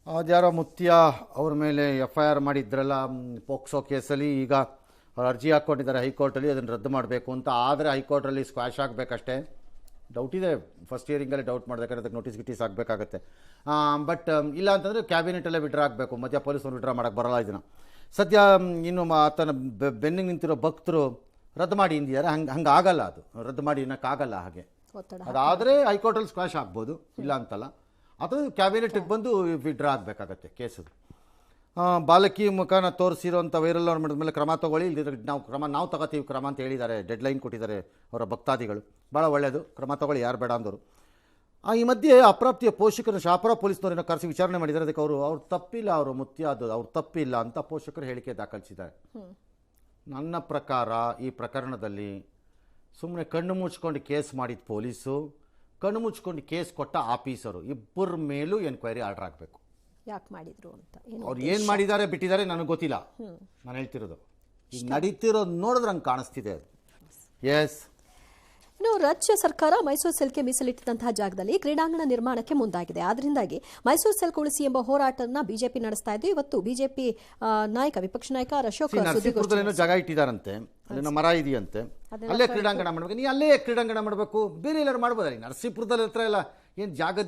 ಅದ್ಯಾರೋ ಮುತ್ಯ ಅವ್ರ ಮೇಲೆ FIR ಮಾಡಿದ್ರಲ್ಲ ಪೋಕ್ಸೋ ಕೇಸಲ್ಲಿ. ಈಗ ಅವ್ರು ಅರ್ಜಿ ಹಾಕ್ಕೊಂಡಿದ್ದಾರೆ ಹೈಕೋರ್ಟಲ್ಲಿ, ಅದನ್ನು ರದ್ದು ಮಾಡಬೇಕು ಅಂತ. ಆದರೆ ಹೈಕೋರ್ಟಲ್ಲಿ ಸ್ಕ್ವಾಶ್ ಆಗಬೇಕಷ್ಟೇ. ಡೌಟ್ ಇದೆ, ಫಸ್ಟ್ ಹಿಯರಿಂಗಲ್ಲೇ ಡೌಟ್ ಮಾಡಬೇಕಾದ್ರೆ ಅದಕ್ಕೆ ನೋಟಿಸ್ ಆಗಬೇಕಾಗತ್ತೆ. ಬಟ್ ಇಲ್ಲ ಅಂತಂದರೆ ಕ್ಯಾಬಿನೆಟಲ್ಲೇ ವಿಡ್ರಾ ಆಗಬೇಕು. ಮಧ್ಯ ಪೊಲೀಸರು ವಿಡ್ರಾ ಮಾಡೋಕ್ಕೆ ಬರಲ್ಲ ಇದನ್ನು. ಸದ್ಯ ಇನ್ನು ಆತನ ಬೆನ್ನಿಗೆ ನಿಂತಿರೋ ಭಕ್ತರು ರದ್ದು ಮಾಡಿ ಇಂದಿದ್ದಾರೆ. ಹಂಗೆ ಆಗಲ್ಲ, ಅದು ರದ್ದು ಮಾಡಿ ಇನ್ನಕ್ಕಾಗಲ್ಲ. ಹಾಗೆ ಅದಾದರೆ ಹೈಕೋರ್ಟಲ್ಲಿ ಸ್ಕ್ವಾಶ್ ಆಗ್ಬೋದು, ಇಲ್ಲ ಅಂತಲ್ಲ. ಅದು ಕ್ಯಾಬಿನೆಟ್ಗೆ ಬಂದು ವಿಡ್ರಾ ಆಗಬೇಕಾಗತ್ತೆ ಕೇಸು. ಬಾಲಕಿ ಮುಖಾನ ತೋರಿಸಿರೋಂಥ ವೈರಲ್ ಮಾಡಿದ ಮೇಲೆ ಕ್ರಮ ತೊಗೊಳ್ಳಿ, ಇಲ್ಲದಿದ್ರೆ ನಾವು ತಗೋತೀವಿ ಕ್ರಮ ಅಂತ ಹೇಳಿದ್ದಾರೆ. ಡೆಡ್ಲೈನ್ ಕೊಟ್ಟಿದ್ದಾರೆ ಅವರ ಭಕ್ತಾದಿಗಳು. ಭಾಳ ಒಳ್ಳೆಯದು, ಕ್ರಮ ತೊಗೊಳ್ಳಿ, ಯಾರು ಬೇಡ ಅಂದರು. ಈ ಮಧ್ಯೆ ಅಪ್ರಾಪ್ತಿಯ ಪೋಷಕರು ಶಾಪುರ ಪೊಲೀಸ್ನವರನ್ನು ಕರೆಸಿ ವಿಚಾರಣೆ ಮಾಡಿದ್ದಾರೆ. ಅದಕ್ಕೆ ಅವ್ರು ತಪ್ಪಿಲ್ಲ, ಅವರು ಮುತ್ಯ ಅದು ಅವ್ರು ತಪ್ಪಿಲ್ಲ ಅಂತ ಪೋಷಕರು ಹೇಳಿಕೆ ದಾಖಲಿಸಿದ್ದಾರೆ. ನನ್ನ ಪ್ರಕಾರ ಈ ಪ್ರಕರಣದಲ್ಲಿ ಸುಮ್ಮನೆ ಕಣ್ಣು ಮುಚ್ಕೊಂಡು ಕೇಸ್ ಮಾಡಿದ ಪೊಲೀಸು, ಕಣ್ಣು ಮುಚ್ಕೊಂಡು ಕೇಸ್ ಕೊಟ್ಟ ಆಫೀಸರು, ಇಬ್ಬರ ಮೇಲೂ ಎನ್ಕ್ವೈರಿ ಆರ್ಡರ್ ಆಗಬೇಕು. ಯಾಕೆ ಮಾಡಿದ್ರು ಅಂತ, ಅವ್ರು ಏನು ಮಾಡಿದ್ದಾರೆ ಬಿಟ್ಟಿದ್ದಾರೆ ನನಗೆ ಗೊತ್ತಿಲ್ಲ. ನಾನು ಹೇಳ್ತಿರೋದು ಈಗ ನಡೀತಿರೋದು ನೋಡಿದ್ರೆ ಹಂಗೆ ಕಾಣಿಸ್ತಿದೆ ಅದು. ಎಸ್, ಇನ್ನು ರಾಜ್ಯ ಸರ್ಕಾರ ಮೈಸೂರು ಸೆಲ್ಗೆ ಮೀಸಲಿಟ್ಟಿದ್ದಂತಹ ಜಾಗದಲ್ಲಿ ಕ್ರೀಡಾಂಗಣ ನಿರ್ಮಾಣಕ್ಕೆ ಮುಂದಾಗಿದೆ. ಆದ್ದರಿಂದಾಗಿ ಮೈಸೂರು ಸೆಲ್ ಉಳಿಸಿ ಎಂಬ ಹೋರಾಟವನ್ನು ಬಿಜೆಪಿ ನಡೆಸ್ತಾ ಇದ್ದು, ಇವತ್ತು ಬಿಜೆಪಿ ನಾಯಕ, ವಿಪಕ್ಷ ನಾಯಕ ಅಶೋಕ್ ನರಸೀಪುರದಲ್ಲೇನೋ ಜಾಗ ಇಟ್ಟಿದ್ದಾರಂತೆ, ಅಲ್ಲಿನ ಮರ ಇದೆಯಂತೆ, ಅಲ್ಲೇ ಕ್ರೀಡಾಂಗಣ ಮಾಡಬೇಕು. ನೀ ಅಲ್ಲೇ ಕ್ರೀಡಾಂಗಣ ಮಾಡಬೇಕು, ಬೇರೆ ಎಲ್ಲರೂ ಮಾಡ್ಬೋದಲ್ಲ. ನರಸೀಪುರದಲ್ಲಿ ಹತ್ರ ಎಲ್ಲ ಏನು ಜಾಗ